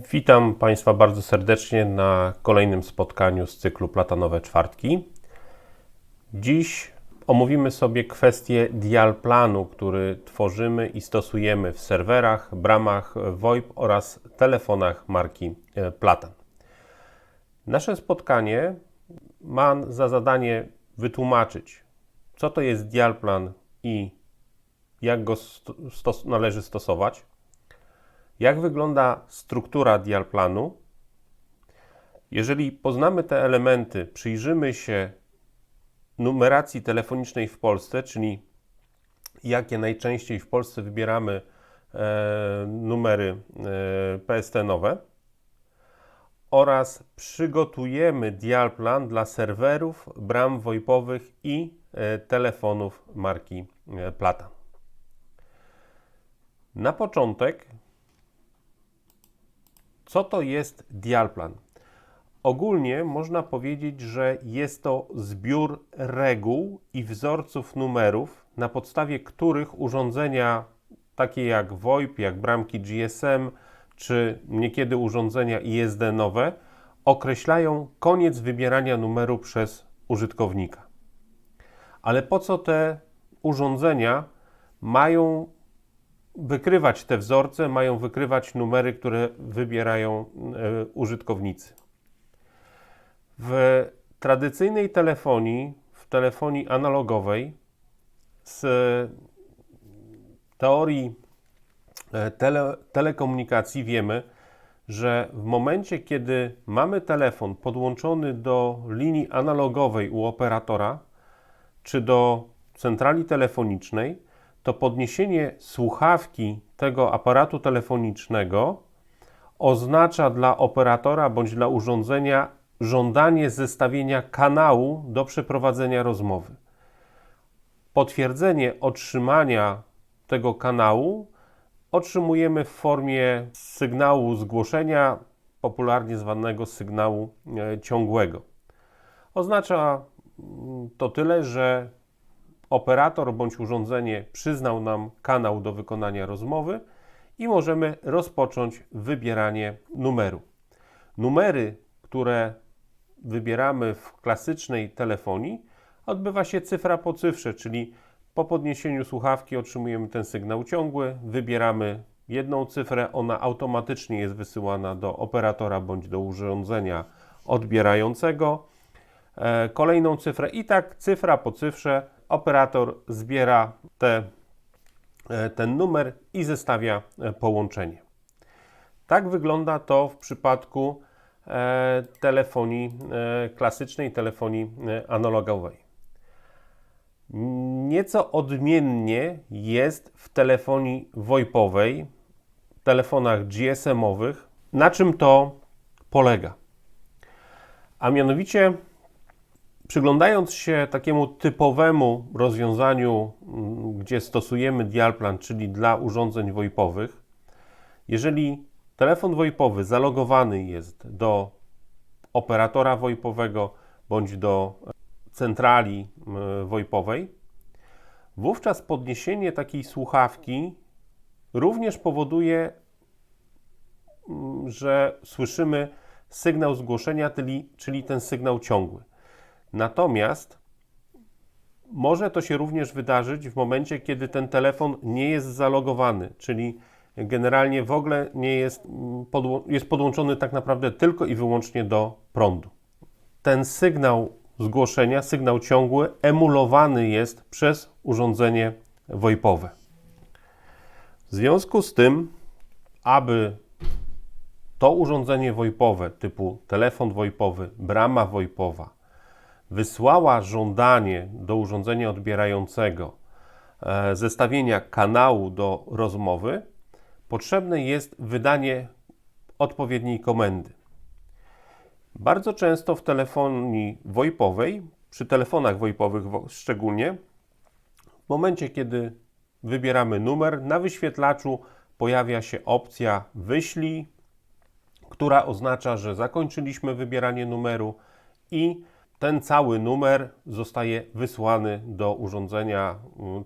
Witam Państwa bardzo serdecznie na kolejnym spotkaniu z cyklu Platanowe Czwartki. Dziś omówimy sobie kwestię dial planu, który tworzymy i stosujemy w serwerach, bramach VoIP oraz telefonach marki Platan. Nasze spotkanie ma za zadanie wytłumaczyć, co to jest dial plan i jak go należy stosować, jak wygląda struktura dial planu. Jeżeli poznamy te elementy, przyjrzymy się numeracji telefonicznej w Polsce, czyli jakie najczęściej w Polsce wybieramy numery PSTN-owe, oraz przygotujemy dial plan dla serwerów, bram VoIP-owych i telefonów marki Platan. Na początek, co to jest dial plan? Ogólnie można powiedzieć, że jest to zbiór reguł i wzorców numerów, na podstawie których urządzenia takie jak VoIP, jak bramki GSM, czy niekiedy urządzenia ISDN-owe określają koniec wybierania numeru przez użytkownika. Ale po co te urządzenia mają wykrywać te wzorce, mają wykrywać numery, które wybierają użytkownicy? W tradycyjnej telefonii, w telefonii analogowej, z teorii telekomunikacji wiemy, że w momencie, kiedy mamy telefon podłączony do linii analogowej u operatora, czy do centrali telefonicznej, to podniesienie słuchawki tego aparatu telefonicznego oznacza dla operatora bądź dla urządzenia żądanie zestawienia kanału do przeprowadzenia rozmowy. Potwierdzenie otrzymania tego kanału otrzymujemy w formie sygnału zgłoszenia, popularnie zwanego sygnału ciągłego. Oznacza to tyle, że operator bądź urządzenie przyznał nam kanał do wykonania rozmowy i możemy rozpocząć wybieranie numeru. Numery, które wybieramy w klasycznej telefonii, odbywa się cyfra po cyfrze, czyli po podniesieniu słuchawki otrzymujemy ten sygnał ciągły, wybieramy jedną cyfrę, ona automatycznie jest wysyłana do operatora bądź do urządzenia odbierającego, kolejną cyfrę i tak cyfra po cyfrze operator zbiera ten numer i zestawia połączenie. Tak wygląda to w przypadku telefonii klasycznej, telefonii analogowej. Nieco odmiennie jest w telefonii VoIP-owej, telefonach GSM-owych. Na czym to polega? A mianowicie, przyglądając się takiemu typowemu rozwiązaniu, gdzie stosujemy dial plan, czyli dla urządzeń VoIP-owych, jeżeli telefon VoIP-owy zalogowany jest do operatora VoIP-owego bądź do centrali VoIP-owej, wówczas podniesienie takiej słuchawki również powoduje, że słyszymy sygnał zgłoszenia, czyli ten sygnał ciągły. Natomiast może to się również wydarzyć w momencie, kiedy ten telefon nie jest zalogowany, czyli generalnie w ogóle nie jest podłączony tak naprawdę tylko i wyłącznie do prądu. Ten sygnał zgłoszenia, sygnał ciągły, emulowany jest przez urządzenie VoIP-owe. W związku z tym, aby to urządzenie VoIP-owe typu telefon VoIP-owy, brama VoIP-owa wysłała żądanie do urządzenia odbierającego zestawienia kanału do rozmowy, potrzebne jest wydanie odpowiedniej komendy. Bardzo często w telefonii VoIP-owej, przy telefonach VoIP-owych szczególnie, w momencie, kiedy wybieramy numer, na wyświetlaczu pojawia się opcja wyślij, która oznacza, że zakończyliśmy wybieranie numeru i ten cały numer zostaje wysłany do urządzenia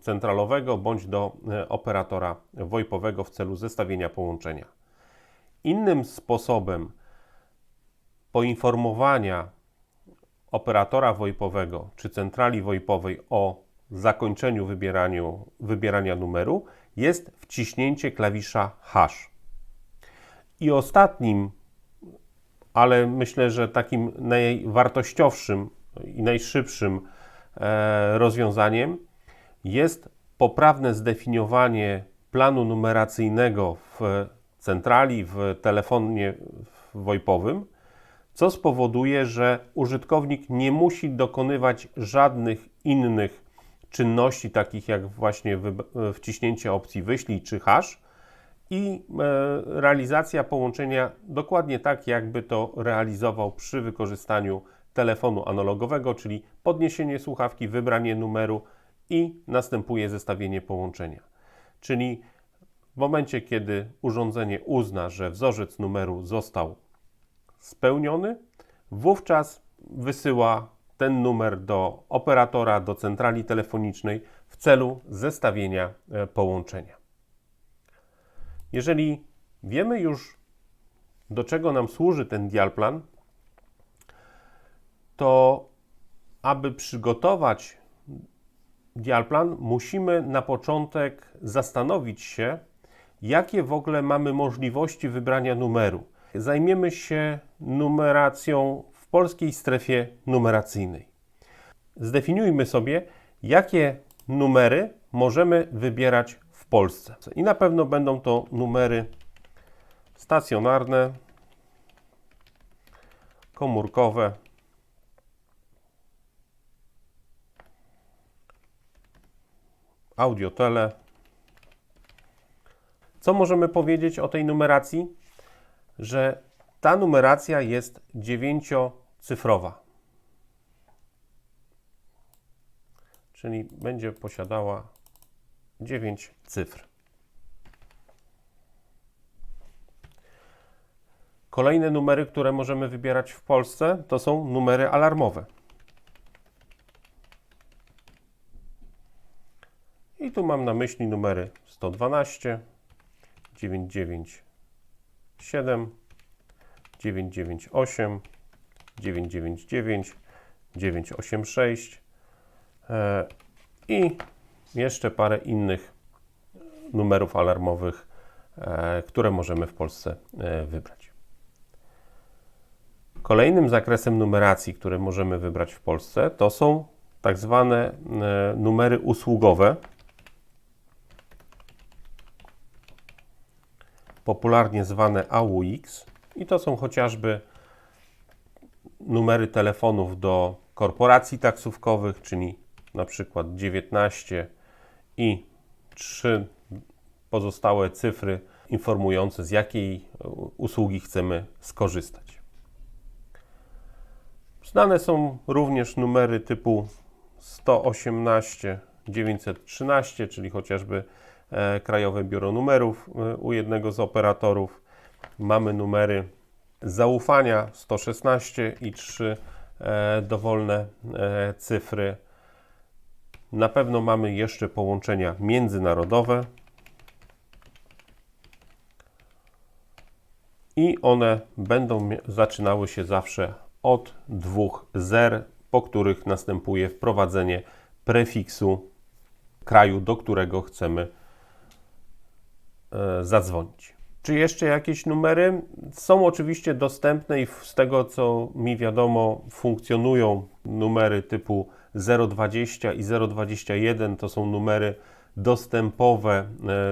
centralowego bądź do operatora VoIP-owego w celu zestawienia połączenia. Innym sposobem poinformowania operatora VoIP-owego czy centrali VoIP-owej o zakończeniu wybierania numeru jest wciśnięcie klawisza hash. I ostatnim, ale myślę, że takim najwartościowszym i najszybszym rozwiązaniem jest poprawne zdefiniowanie planu numeracyjnego w centrali, w telefonie VoIP-owym, co spowoduje, że użytkownik nie musi dokonywać żadnych innych czynności, takich jak właśnie wciśnięcie opcji wyślij czy hash i realizacja połączenia dokładnie tak, jakby to realizował przy wykorzystaniu telefonu analogowego, czyli podniesienie słuchawki, wybranie numeru i następuje zestawienie połączenia. Czyli w momencie, kiedy urządzenie uzna, że wzorzec numeru został spełniony, wówczas wysyła ten numer do operatora, do centrali telefonicznej w celu zestawienia połączenia. Jeżeli wiemy już, do czego nam służy ten dialplan, to aby przygotować dialplan, musimy na początek zastanowić się, jakie w ogóle mamy możliwości wybrania numeru. Zajmiemy się numeracją w polskiej strefie numeracyjnej. Zdefiniujmy sobie, jakie numery możemy wybierać w Polsce. I na pewno będą to numery stacjonarne, komórkowe, audio-tele. Co możemy powiedzieć o tej numeracji? Że ta numeracja jest 9-cyfrowa, czyli będzie posiadała 9 cyfr. Kolejne numery, które możemy wybierać w Polsce, to są numery alarmowe. I tu mam na myśli numery 112, 997, 998, 999, 986 i jeszcze parę innych numerów alarmowych, które możemy w Polsce wybrać. Kolejnym zakresem numeracji, które możemy wybrać w Polsce, to są tak zwane numery usługowe, popularnie zwane AUX, i to są chociażby numery telefonów do korporacji taksówkowych, czyli na przykład 19 i 3 pozostałe cyfry informujące, z jakiej usługi chcemy skorzystać. Znane są również numery typu 118 913, czyli chociażby Krajowe Biuro Numerów u jednego z operatorów. Mamy numery zaufania 116 i 3 dowolne cyfry. Na pewno mamy jeszcze połączenia międzynarodowe i one będą zaczynały się zawsze od 2 zer, po których następuje wprowadzenie prefiksu kraju, do którego chcemy zadzwonić. Czy jeszcze jakieś numery? Są oczywiście dostępne i z tego, co mi wiadomo, funkcjonują numery typu 020 i 021. To są numery dostępowe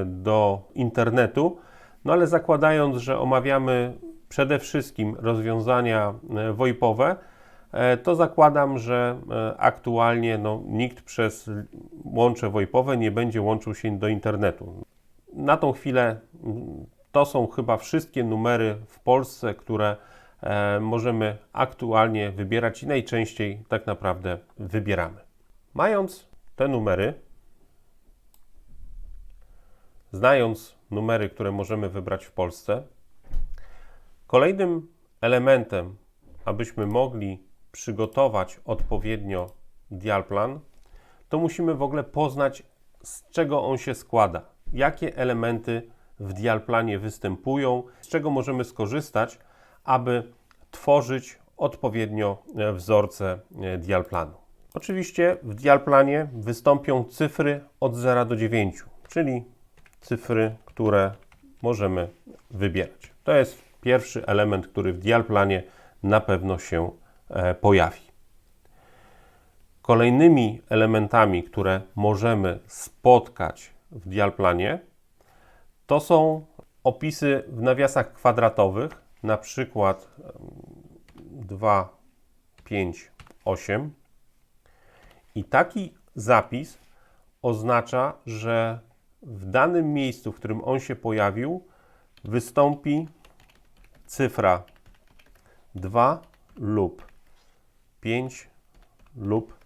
do internetu, no ale zakładając, że omawiamy przede wszystkim rozwiązania VoIP-owe, to zakładam, że aktualnie nikt przez łącze VoIP-owe nie będzie łączył się do internetu. Na tą chwilę to są chyba wszystkie numery w Polsce, które możemy aktualnie wybierać i najczęściej tak naprawdę wybieramy. Mając te numery, znając numery, które możemy wybrać w Polsce, kolejnym elementem, abyśmy mogli przygotować odpowiednio dialplan, to musimy w ogóle poznać, z czego on się składa, jakie elementy w dialplanie występują, z czego możemy skorzystać, aby tworzyć odpowiednio wzorce dialplanu. Oczywiście w dialplanie wystąpią cyfry od 0 do 9, czyli cyfry, które możemy wybierać. To jest pierwszy element, który w dialplanie na pewno się pojawi. Kolejnymi elementami, które możemy spotkać w dialplanie, to są opisy w nawiasach kwadratowych, na przykład 2, 5, 8. I taki zapis oznacza, że w danym miejscu, w którym on się pojawił, wystąpi cyfra 2 lub 5 lub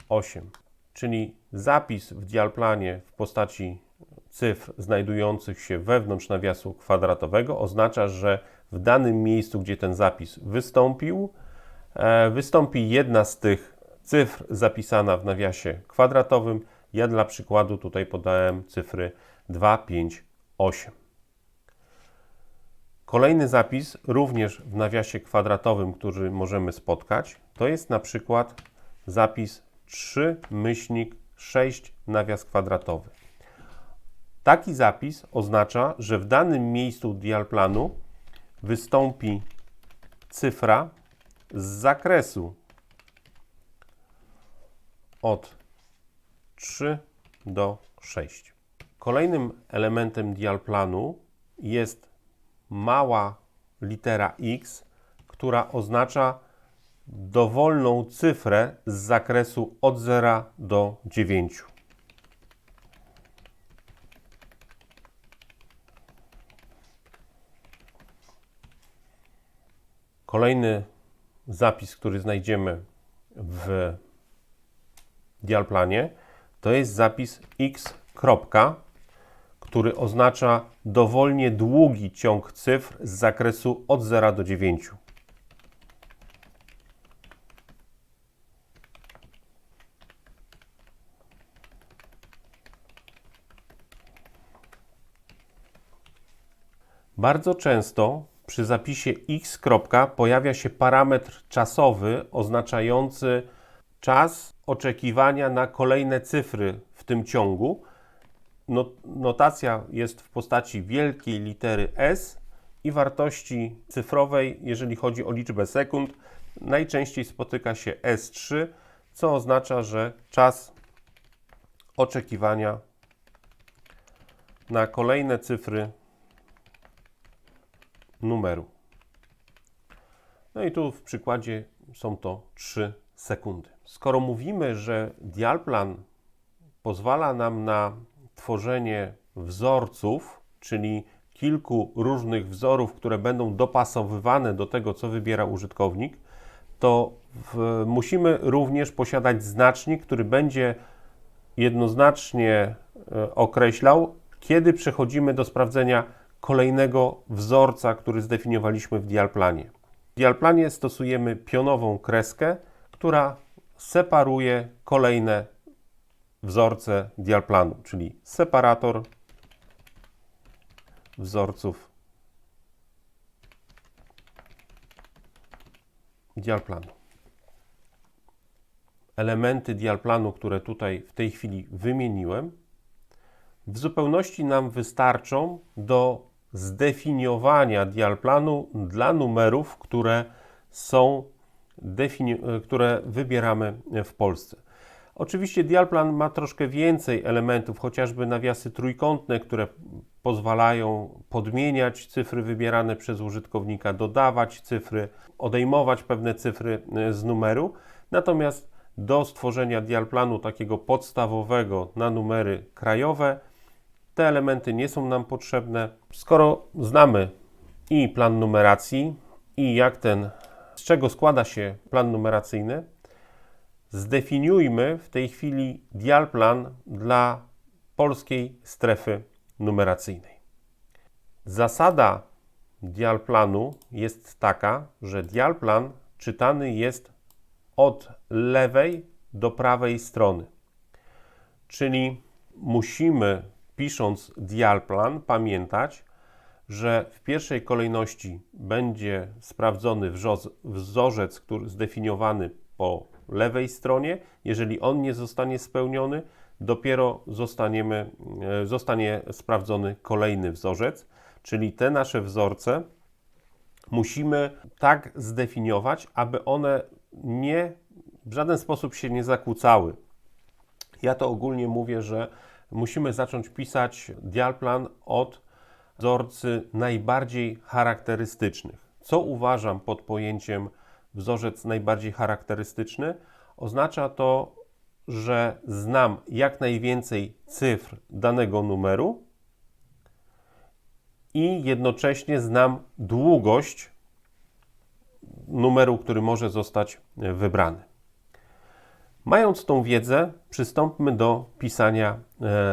8. Czyli zapis w dialplanie w postaci cyfr znajdujących się wewnątrz nawiasu kwadratowego oznacza, że w danym miejscu, gdzie ten zapis wystąpił, wystąpi jedna z tych cyfr zapisana w nawiasie kwadratowym. Ja dla przykładu tutaj podałem cyfry 2, 5, 8. Kolejny zapis, również w nawiasie kwadratowym, który możemy spotkać, to jest na przykład zapis 3-6 nawias kwadratowy. Taki zapis oznacza, że w danym miejscu dialplanu wystąpi cyfra z zakresu od 3 do 6. Kolejnym elementem dialplanu jest mała litera X, która oznacza dowolną cyfrę z zakresu od 0 do 9. Kolejny zapis, który znajdziemy w dialplanie, to jest zapis X kropka, który oznacza dowolnie długi ciąg cyfr z zakresu od 0 do 9. Bardzo często przy zapisie X kropka pojawia się parametr czasowy oznaczający czas oczekiwania na kolejne cyfry w tym ciągu. Notacja jest w postaci wielkiej litery S i wartości cyfrowej, jeżeli chodzi o liczbę sekund, najczęściej spotyka się S3, co oznacza, że czas oczekiwania na kolejne cyfry numeru. No i tu w przykładzie są to 3 sekundy. Skoro mówimy, że dialplan pozwala nam na tworzenie wzorców, czyli kilku różnych wzorów, które będą dopasowywane do tego, co wybiera użytkownik, to musimy również posiadać znacznik, który będzie jednoznacznie określał, kiedy przechodzimy do sprawdzenia kolejnego wzorca, który zdefiniowaliśmy w dialplanie. W dialplanie stosujemy pionową kreskę, która separuje kolejne wzorce dialplanu, czyli separator wzorców dialplanu. Elementy dialplanu, które tutaj w tej chwili wymieniłem, w zupełności nam wystarczą do zdefiniowania dialplanu dla numerów, które wybieramy w Polsce. Oczywiście dialplan ma troszkę więcej elementów, chociażby nawiasy trójkątne, które pozwalają podmieniać cyfry wybierane przez użytkownika, dodawać cyfry, odejmować pewne cyfry z numeru. Natomiast do stworzenia dialplanu takiego podstawowego na numery krajowe te elementy nie są nam potrzebne. Skoro znamy i plan numeracji, i z czego składa się plan numeracyjny, zdefiniujmy w tej chwili dialplan dla polskiej strefy numeracyjnej. Zasada dialplanu jest taka, że dialplan czytany jest od lewej do prawej strony. Czyli musimy pisząc dialplan, pamiętać, że w pierwszej kolejności będzie sprawdzony wzorzec, który zdefiniowany po lewej stronie. Jeżeli on nie zostanie spełniony, dopiero zostanie sprawdzony kolejny wzorzec, czyli te nasze wzorce musimy tak zdefiniować, aby one w żaden sposób się nie zakłócały. Ja to ogólnie mówię, że musimy zacząć pisać dialplan od wzorcy najbardziej charakterystycznych. Co uważam pod pojęciem wzorzec najbardziej charakterystyczny? Oznacza to, że znam jak najwięcej cyfr danego numeru i jednocześnie znam długość numeru, który może zostać wybrany. Mając tą wiedzę, przystąpmy do pisania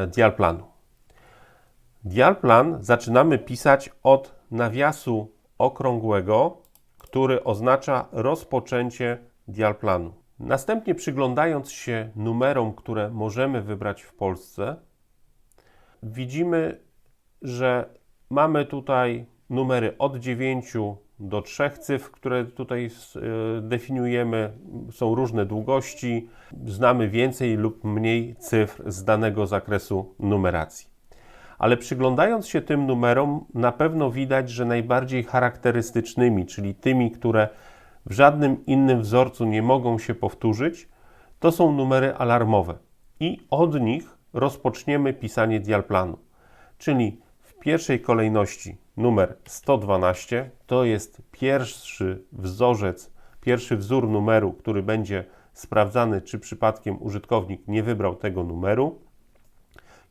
dialplanu. Dialplan zaczynamy pisać od nawiasu okrągłego, który oznacza rozpoczęcie dialplanu. Następnie przyglądając się numerom, które możemy wybrać w Polsce, widzimy, że mamy tutaj numery od 9 do 3 cyfr, które tutaj definiujemy. Są różne długości, znamy więcej lub mniej cyfr z danego zakresu numeracji. Ale przyglądając się tym numerom, na pewno widać, że najbardziej charakterystycznymi, czyli tymi, które w żadnym innym wzorcu nie mogą się powtórzyć, to są numery alarmowe. I od nich rozpoczniemy pisanie dialplanu. Czyli w pierwszej kolejności numer 112 to jest pierwszy wzór numeru, który będzie sprawdzany, czy przypadkiem użytkownik nie wybrał tego numeru.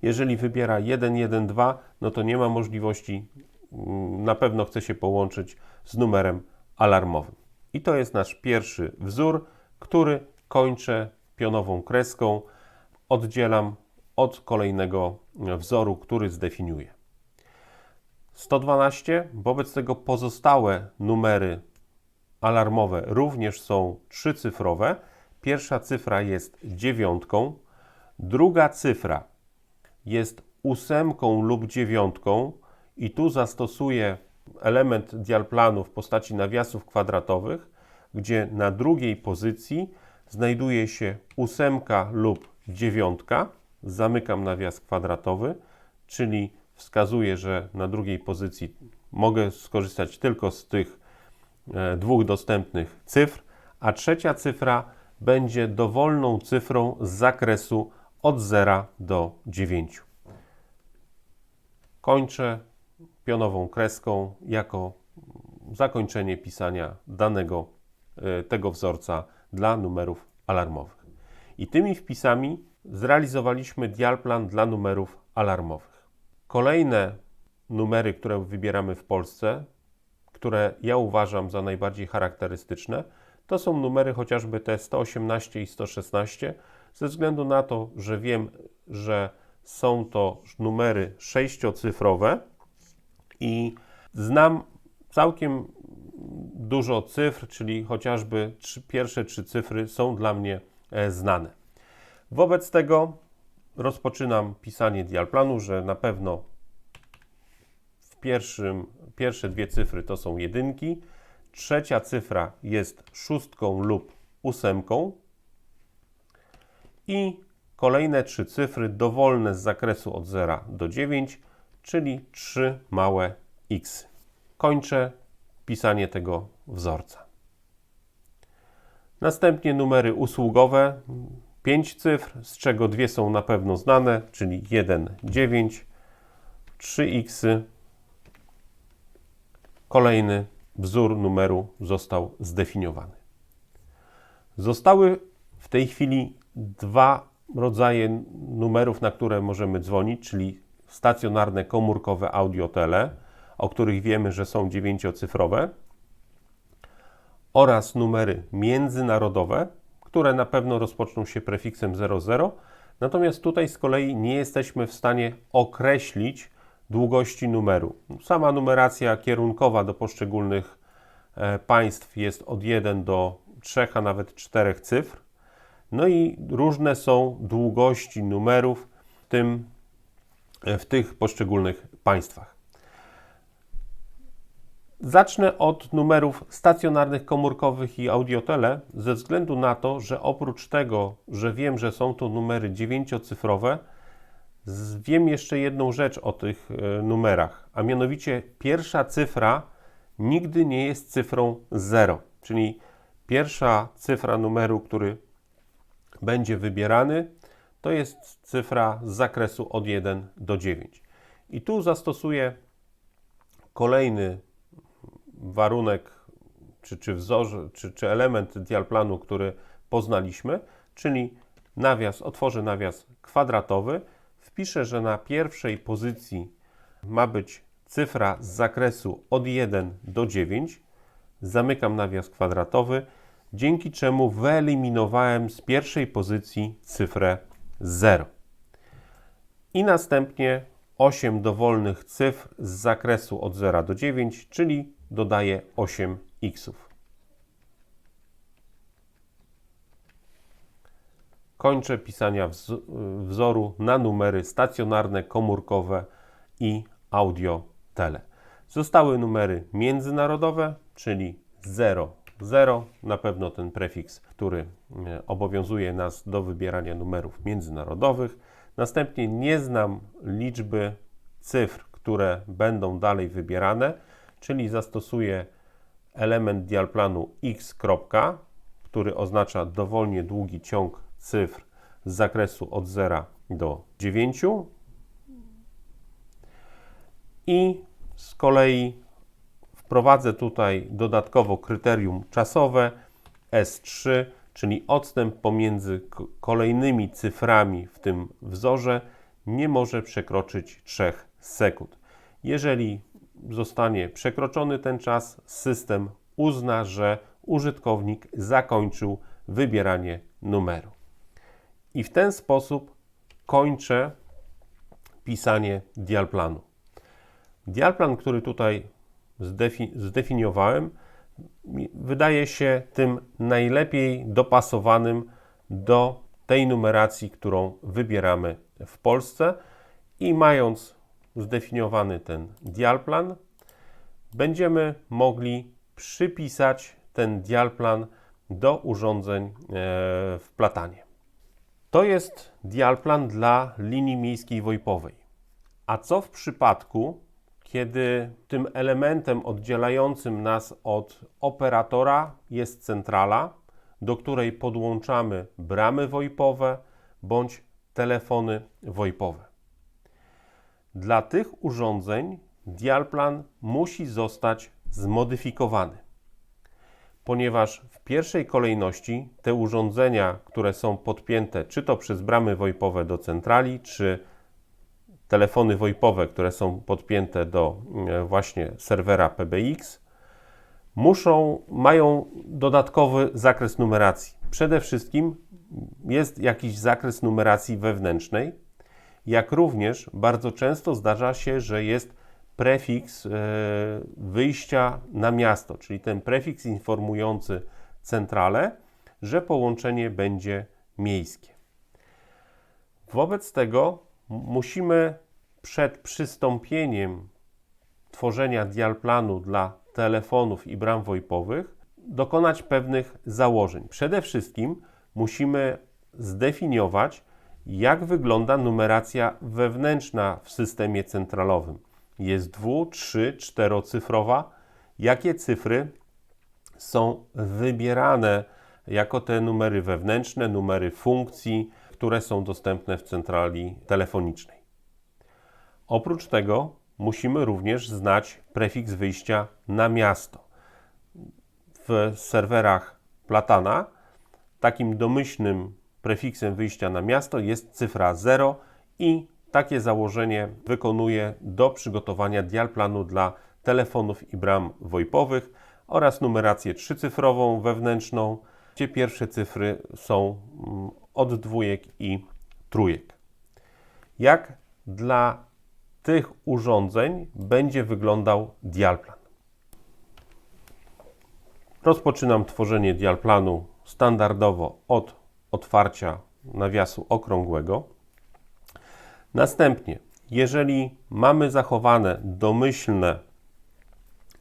Jeżeli wybiera 112, no to nie ma możliwości, na pewno chce się połączyć z numerem alarmowym. I to jest nasz pierwszy wzór, który kończę pionową kreską, oddzielam od kolejnego wzoru, który zdefiniuję. 112, wobec tego pozostałe numery alarmowe również są trzycyfrowe. Pierwsza cyfra jest 9, druga cyfra jest 8 lub 9 i tu zastosuję element dialplanu w postaci nawiasów kwadratowych, gdzie na drugiej pozycji znajduje się 8 lub 9. Zamykam nawias kwadratowy, czyli wskazuję, że na drugiej pozycji mogę skorzystać tylko z tych dwóch dostępnych cyfr, a trzecia cyfra będzie dowolną cyfrą z zakresu od 0 do 9. Kończę pionową kreską jako zakończenie pisania tego wzorca dla numerów alarmowych. I tymi wpisami zrealizowaliśmy dialplan dla numerów alarmowych. Kolejne numery, które wybieramy w Polsce, które ja uważam za najbardziej charakterystyczne, to są numery chociażby te 118 i 116, ze względu na to, że wiem, że są to numery sześciocyfrowe i znam całkiem dużo cyfr, czyli chociażby pierwsze 3 cyfry są dla mnie znane. Wobec tego rozpoczynam pisanie dialplanu, że na pewno pierwsze 2 cyfry to są jedynki, trzecia cyfra jest 6 lub 8 i kolejne 3 cyfry dowolne z zakresu od 0 do 9, czyli 3 małe x. Kończę pisanie tego wzorca. Następnie numery usługowe, 5 cyfr, z czego 2 są na pewno znane, czyli 1, 9, 3x. Kolejny wzór numeru został zdefiniowany. Zostały w tej chwili 2 rodzaje numerów, na które możemy dzwonić, czyli stacjonarne komórkowe audio-tele, o których wiemy, że są 9-cyfrowe, oraz numery międzynarodowe, które na pewno rozpoczną się prefiksem 00, natomiast tutaj z kolei nie jesteśmy w stanie określić długości numeru. Sama numeracja kierunkowa do poszczególnych państw jest od 1 do 3, a nawet 4 cyfr. No i różne są długości numerów, w tym w tych poszczególnych państwach. Zacznę od numerów stacjonarnych, komórkowych i audiotele, ze względu na to, że oprócz tego, że wiem, że są to numery 9-cyfrowe, wiem jeszcze jedną rzecz o tych numerach, a mianowicie pierwsza cyfra nigdy nie jest cyfrą 0, czyli pierwsza cyfra numeru, który będzie wybierany, to jest cyfra z zakresu od 1 do 9. I tu zastosuję kolejny warunek, czy wzorze, czy element dialplanu, który poznaliśmy, czyli otworzę nawias kwadratowy, wpiszę, że na pierwszej pozycji ma być cyfra z zakresu od 1 do 9, zamykam nawias kwadratowy, dzięki czemu wyeliminowałem z pierwszej pozycji cyfrę 0. I następnie 8 dowolnych cyfr z zakresu od 0 do 9, czyli dodaję 8 xów. Kończę pisania wzoru na numery stacjonarne, komórkowe i audio-tele. Zostały numery międzynarodowe, czyli 0, 0, na pewno ten prefiks, który obowiązuje nas do wybierania numerów międzynarodowych. Następnie nie znam liczby cyfr, które będą dalej wybierane, czyli zastosuję element dialplanu x, który oznacza dowolnie długi ciąg cyfr z zakresu od 0 do 9 i z kolei wprowadzę tutaj dodatkowo kryterium czasowe S3, czyli odstęp pomiędzy kolejnymi cyframi w tym wzorze nie może przekroczyć 3 sekund. Jeżeli zostanie przekroczony ten czas, system uzna, że użytkownik zakończył wybieranie numeru. I w ten sposób kończę pisanie dialplanu. Dialplan, który tutaj zdefiniowałem, wydaje się tym najlepiej dopasowanym do tej numeracji, którą wybieramy w Polsce, i mając zdefiniowany ten dialplan, będziemy mogli przypisać ten dialplan do urządzeń w platanie. To jest dialplan dla linii miejskiej VoIP-owej. A co w przypadku, kiedy tym elementem oddzielającym nas od operatora jest centrala, do której podłączamy bramy VoIP-owe bądź telefony VoIP-owe? Dla tych urządzeń dialplan musi zostać zmodyfikowany, ponieważ w pierwszej kolejności te urządzenia, które są podpięte czy to przez bramy VoIP-owe do centrali, czy telefony VoIP-owe, które są podpięte do właśnie serwera PBX, mają dodatkowy zakres numeracji. Przede wszystkim jest jakiś zakres numeracji wewnętrznej, jak również bardzo często zdarza się, że jest prefiks wyjścia na miasto, czyli ten prefiks informujący centralę, że połączenie będzie miejskie. Wobec tego musimy przed przystąpieniem tworzenia dialplanu dla telefonów i bram VoIP-owych dokonać pewnych założeń. Przede wszystkim musimy zdefiniować, jak wygląda numeracja wewnętrzna w systemie centralowym. Jest 2-, 3-, 4-cyfrowa. Jakie cyfry są wybierane jako te numery wewnętrzne, numery funkcji, które są dostępne w centrali telefonicznej. Oprócz tego musimy również znać prefiks wyjścia na miasto. W serwerach Platana takim domyślnym prefiksem wyjścia na miasto jest cyfra 0 i takie założenie wykonuję do przygotowania dialplanu dla telefonów i bram VoIP-owych oraz numerację 3-cyfrową wewnętrzną, gdzie pierwsze cyfry są od 2 i 3. Jak dla tych urządzeń będzie wyglądał dialplan? Rozpoczynam tworzenie dialplanu standardowo od otwarcia nawiasu okrągłego. Następnie, jeżeli mamy zachowane domyślne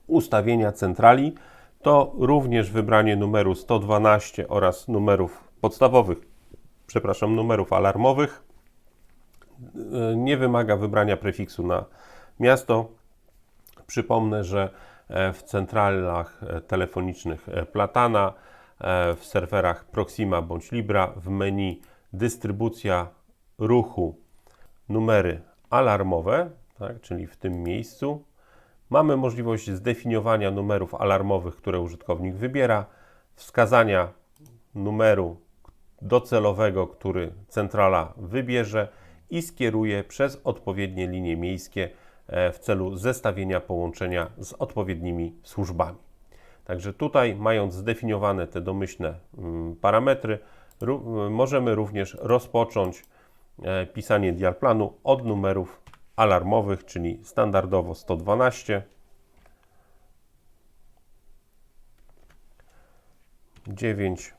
ustawienia centrali, to również wybranie numeru 112 oraz numerów podstawowych, numerów alarmowych nie wymaga wybrania prefiksu na miasto. Przypomnę, że w centralach telefonicznych Platana, w serwerach Proxima bądź Libra w menu dystrybucja ruchu numery alarmowe, tak, czyli w tym miejscu, mamy możliwość zdefiniowania numerów alarmowych, które użytkownik wybiera, wskazania numeru docelowego, który centrala wybierze i skieruje przez odpowiednie linie miejskie w celu zestawienia połączenia z odpowiednimi służbami. Także tutaj, mając zdefiniowane te domyślne parametry, możemy również rozpocząć pisanie dialplanu od numerów alarmowych, czyli standardowo 112, 9,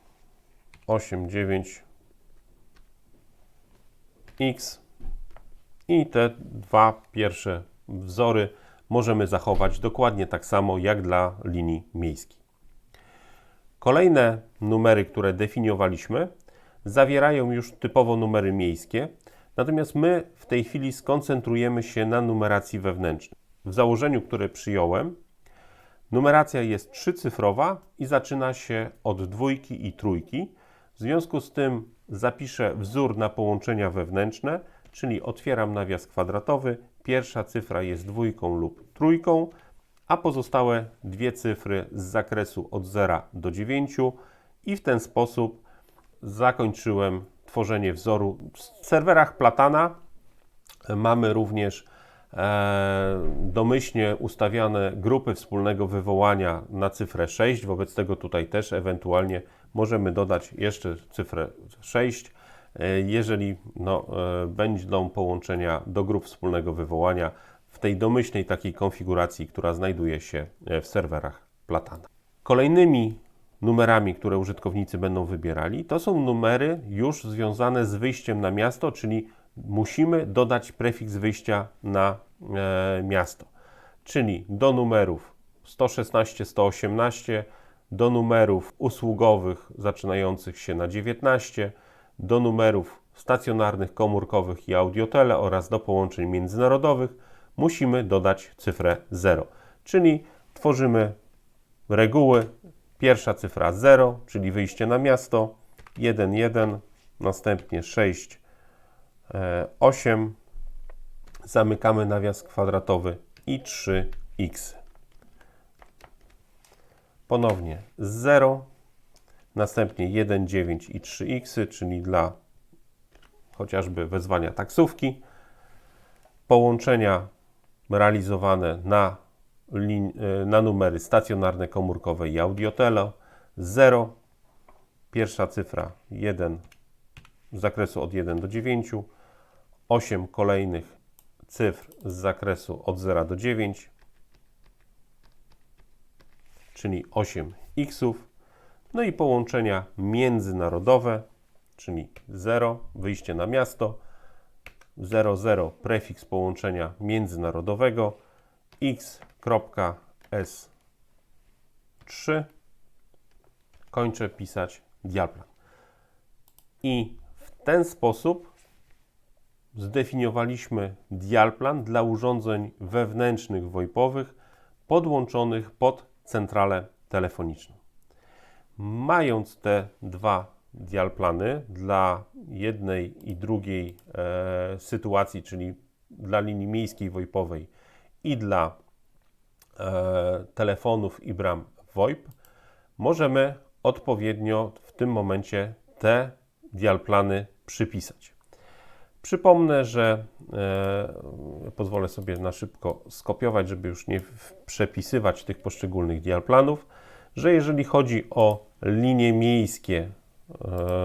8, 9, X i te dwa pierwsze wzory możemy zachować dokładnie tak samo jak dla linii miejskiej. Kolejne numery, które definiowaliśmy, zawierają już typowo numery miejskie, natomiast my w tej chwili skoncentrujemy się na numeracji wewnętrznej. W założeniu, które przyjąłem, numeracja jest trzycyfrowa i zaczyna się od dwójki i trójki. W związku z tym zapiszę wzór na połączenia wewnętrzne, czyli otwieram nawias kwadratowy. Pierwsza cyfra jest dwójką lub trójką, a pozostałe dwie cyfry z zakresu od 0 do 9 i w ten sposób zakończyłem tworzenie wzoru. W serwerach Platana mamy również domyślnie ustawiane grupy wspólnego wywołania na cyfrę 6, wobec tego tutaj też ewentualnie możemy dodać jeszcze cyfrę 6, jeżeli będą połączenia do grup wspólnego wywołania w tej domyślnej takiej konfiguracji, która znajduje się w serwerach Platana. Kolejnymi numerami, które użytkownicy będą wybierali, to są numery już związane z wyjściem na miasto, czyli musimy dodać prefiks wyjścia na miasto, czyli do numerów 116, 118, do numerów usługowych zaczynających się na 19, do numerów stacjonarnych, komórkowych i audiotele oraz do połączeń międzynarodowych musimy dodać cyfrę 0, czyli tworzymy reguły. Pierwsza cyfra 0, czyli wyjście na miasto, 1, 1, następnie 6, 8, zamykamy nawias kwadratowy i 3x. Ponownie 0, następnie 1, 9 i 3x, czyli dla chociażby wezwania taksówki. Połączenia realizowane na numery stacjonarne, komórkowe i audiotele. 0, pierwsza cyfra 1 z zakresu od 1 do 9, 8 kolejnych cyfr z zakresu od 0 do 9, czyli 8 xów, no i połączenia międzynarodowe, czyli 0, wyjście na miasto, 00, prefiks połączenia międzynarodowego, x.s3, kończę pisać dialplan. I w ten sposób zdefiniowaliśmy dialplan dla urządzeń wewnętrznych VoIP-owych podłączonych pod centralę telefoniczną. Mając te dwa dialplany dla jednej i drugiej sytuacji, czyli dla linii miejskiej VoIP-owej i dla telefonów i bram VoIP, możemy odpowiednio w tym momencie te dialplany przypisać. Przypomnę, że pozwolę sobie na szybko skopiować, żeby już nie przepisywać tych poszczególnych dialplanów, że jeżeli chodzi o linie miejskie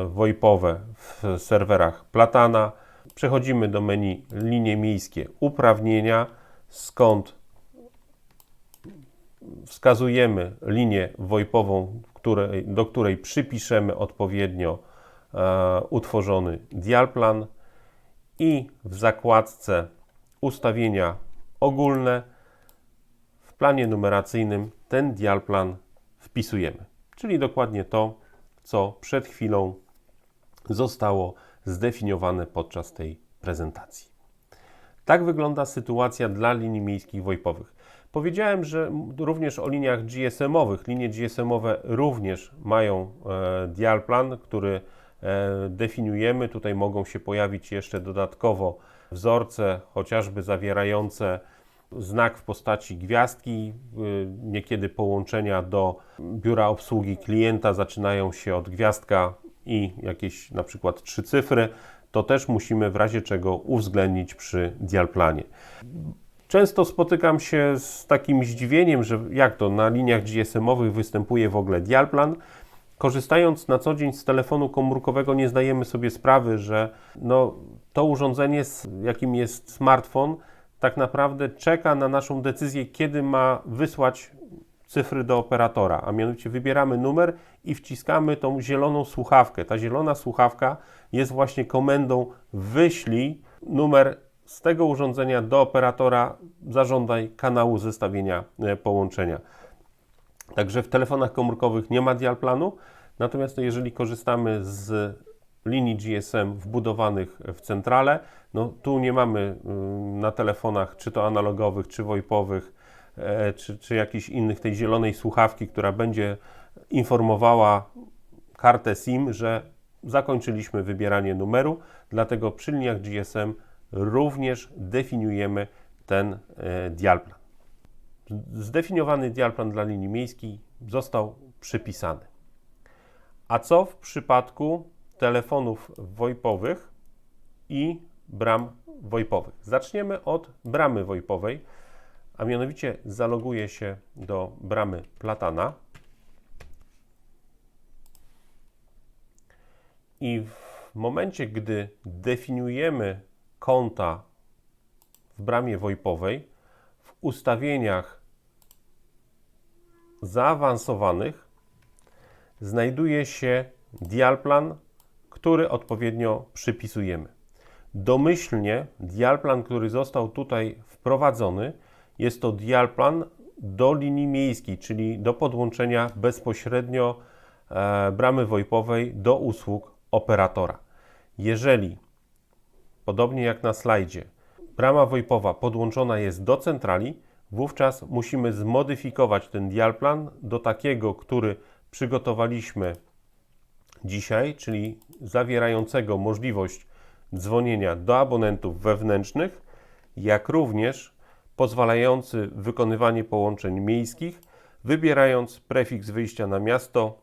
VoIP-owe w serwerach Platana, przechodzimy do menu linie miejskie uprawnienia, skąd wskazujemy linię VoIP-ową, do której przypiszemy odpowiednio utworzony dialplan i w zakładce ustawienia ogólne. W planie numeracyjnym ten dial plan wpisujemy, czyli dokładnie to, co przed chwilą zostało zdefiniowane podczas tej prezentacji. Tak wygląda sytuacja dla linii miejskich VoIP-owych. Powiedziałem, że również o liniach GSM-owych. Linie GSM-owe również mają dial plan, który definiujemy. Tutaj mogą się pojawić jeszcze dodatkowo wzorce, chociażby zawierające znak w postaci gwiazdki. Niekiedy połączenia do biura obsługi klienta zaczynają się od gwiazdka i jakieś na przykład 3 cyfry. To też musimy w razie czego uwzględnić przy dial planie. Często spotykam się z takim zdziwieniem, że jak to na liniach GSM-owych występuje w ogóle dial plan. Korzystając na co dzień z telefonu komórkowego nie zdajemy sobie sprawy, że to urządzenie, jakim jest smartfon, tak naprawdę czeka na naszą decyzję, kiedy ma wysłać cyfry do operatora, a mianowicie wybieramy numer i wciskamy tą zieloną słuchawkę. Ta zielona słuchawka jest właśnie komendą wyślij numer z tego urządzenia do operatora, zażądaj kanału zestawienia połączenia. Także w telefonach komórkowych nie ma dial planu, natomiast jeżeli korzystamy z linii GSM wbudowanych w centralę, tu nie mamy na telefonach, czy to analogowych, czy VoIP-owych, czy jakichś innych, tej zielonej słuchawki, która będzie informowała kartę SIM, że zakończyliśmy wybieranie numeru, dlatego przy liniach GSM również definiujemy ten dial plan. Zdefiniowany dial plan dla linii miejskiej został przypisany. A co w przypadku telefonów VoIP-owych i bram VoIP-owych? Zaczniemy od bramy VoIP-owej, a mianowicie zaloguję się do bramy Platana i w momencie, gdy definiujemy konta w bramie VoIP-owej, w ustawieniach zaawansowanych znajduje się dial plan, który odpowiednio przypisujemy. Domyślnie dial plan, który został tutaj wprowadzony, jest to dial plan do linii miejskiej, czyli do podłączenia bezpośrednio bramy VoIP-owej do usług operatora. Jeżeli, podobnie jak na slajdzie, brama VoIP-owa podłączona jest do centrali, wówczas musimy zmodyfikować ten dial plan do takiego, który przygotowaliśmy dzisiaj, czyli zawierającego możliwość dzwonienia do abonentów wewnętrznych, jak również pozwalający wykonywanie połączeń miejskich, wybierając prefiks wyjścia na miasto,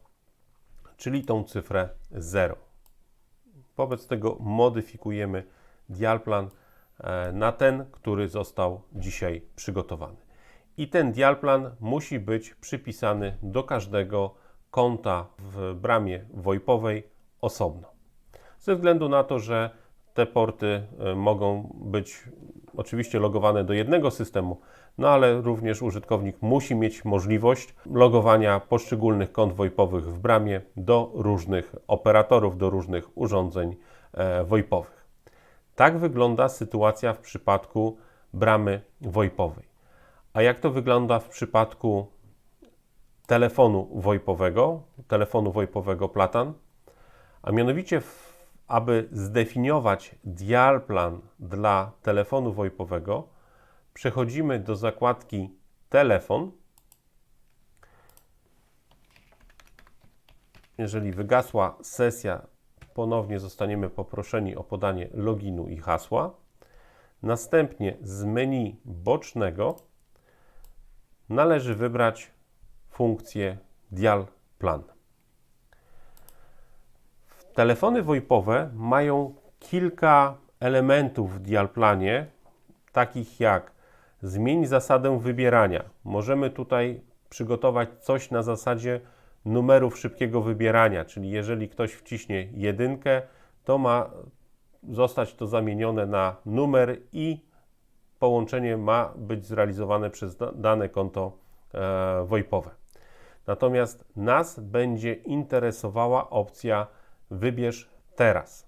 czyli tą cyfrę 0. Wobec tego modyfikujemy dial plan na ten, który został dzisiaj przygotowany. I ten dial plan musi być przypisany do każdego konta w bramie VoIP-owej osobno. Ze względu na to, że te porty mogą być oczywiście logowane do jednego systemu, ale również użytkownik musi mieć możliwość logowania poszczególnych kont VoIP-owych w bramie do różnych operatorów, do różnych urządzeń VoIP-owych. Tak wygląda sytuacja w przypadku bramy VoIP-owej. A jak to wygląda w przypadku telefonu VoIP-owego Platan? A mianowicie, aby zdefiniować dial plan dla telefonu VoIP-owego, przechodzimy do zakładki Telefon. Jeżeli wygasła sesja, ponownie zostaniemy poproszeni o podanie loginu i hasła. Następnie z menu bocznego należy wybrać funkcję Dial Plan. Telefony VoIP-owe mają kilka elementów w dial planie, takich jak zmień zasadę wybierania. Możemy tutaj przygotować coś na zasadzie numerów szybkiego wybierania, czyli jeżeli ktoś wciśnie 1, to ma zostać to zamienione na numer i połączenie ma być zrealizowane przez dane konto VoIP-owe. Natomiast nas będzie interesowała opcja Wybierz teraz.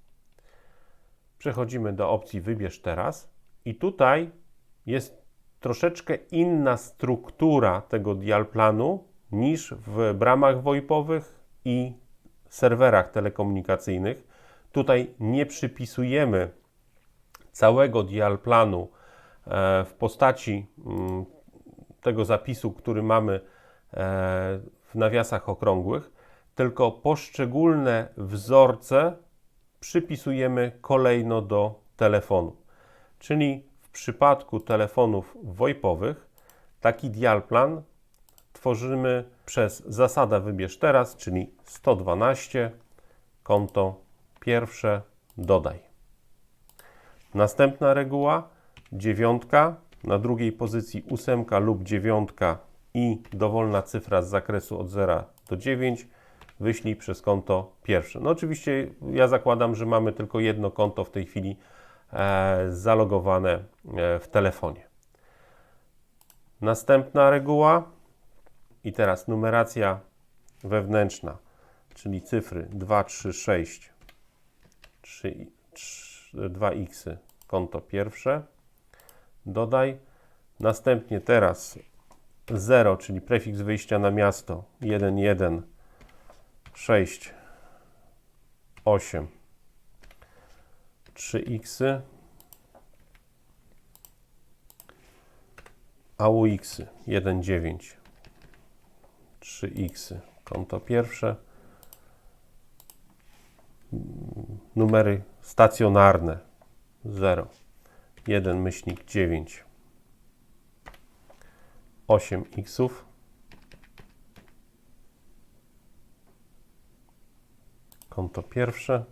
Przechodzimy do opcji Wybierz teraz i tutaj jest troszeczkę inna struktura tego dial planu niż w bramach VoIP-owych i serwerach telekomunikacyjnych. Tutaj nie przypisujemy całego dial planu w postaci tego zapisu, który mamy w nawiasach okrągłych, tylko poszczególne wzorce przypisujemy kolejno do telefonu. Czyli w przypadku telefonów VoIP-owych taki dial plan tworzymy przez zasadę wybierz teraz, czyli 112, konto pierwsze, dodaj. Następna reguła, 9, na drugiej pozycji 8 lub 9 i dowolna cyfra z zakresu od 0 do 9, wyślij przez konto pierwsze. No oczywiście ja zakładam, że mamy tylko jedno konto w tej chwili zalogowane w telefonie. Następna reguła i teraz numeracja wewnętrzna, czyli cyfry 2, 3, 6, 2x, konto pierwsze, dodaj. Następnie teraz 0, czyli prefiks wyjścia na miasto, 1, 1, 6, 8, 3x, AUX 1, 9, 3x, konto pierwsze, numery stacjonarne 0, 1 myślnik 9, 8 xów, konto pierwsze,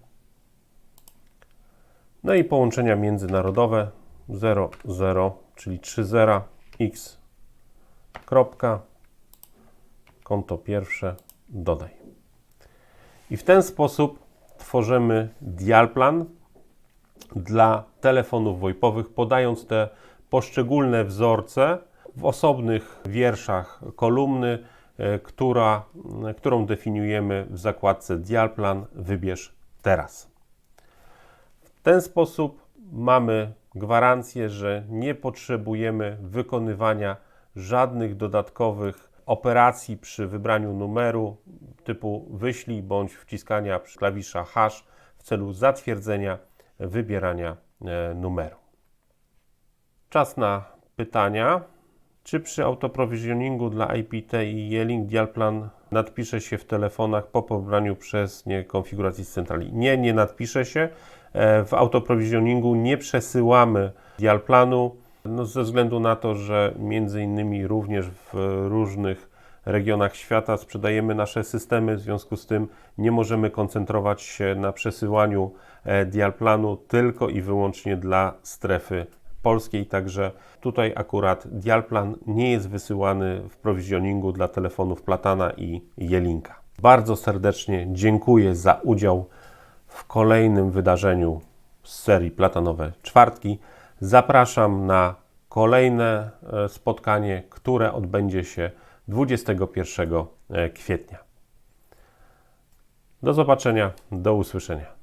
no i połączenia międzynarodowe 0, 0, czyli 3 zera, x, kropka, konto pierwsze, dodaj. I w ten sposób tworzymy dial plan dla telefonów VoIP-owych, podając te poszczególne wzorce w osobnych wierszach kolumny, którą definiujemy w zakładce dial plan wybierz teraz. W ten sposób mamy gwarancję, że nie potrzebujemy wykonywania żadnych dodatkowych operacji przy wybraniu numeru typu wyślij bądź wciskania klawisza hash w celu zatwierdzenia wybierania numeru. Czas na pytania. Czy przy autoprovisioningu dla IPT i Yealink dial plan nadpisze się w telefonach po pobraniu przez nie konfiguracji z centrali? Nie, nie nadpisze się. W autoprovisioningu nie przesyłamy dial planu, ze względu na to, że między innymi również w różnych regionach świata sprzedajemy nasze systemy, w związku z tym nie możemy koncentrować się na przesyłaniu dial planu tylko i wyłącznie dla strefy polskiej, także tutaj akurat dial plan nie jest wysyłany w provisioningu dla telefonów Platana i Yealinka. Bardzo serdecznie dziękuję za udział w kolejnym wydarzeniu z serii Platanowe Czwartki. Zapraszam na kolejne spotkanie, które odbędzie się 21 kwietnia. Do zobaczenia, do usłyszenia.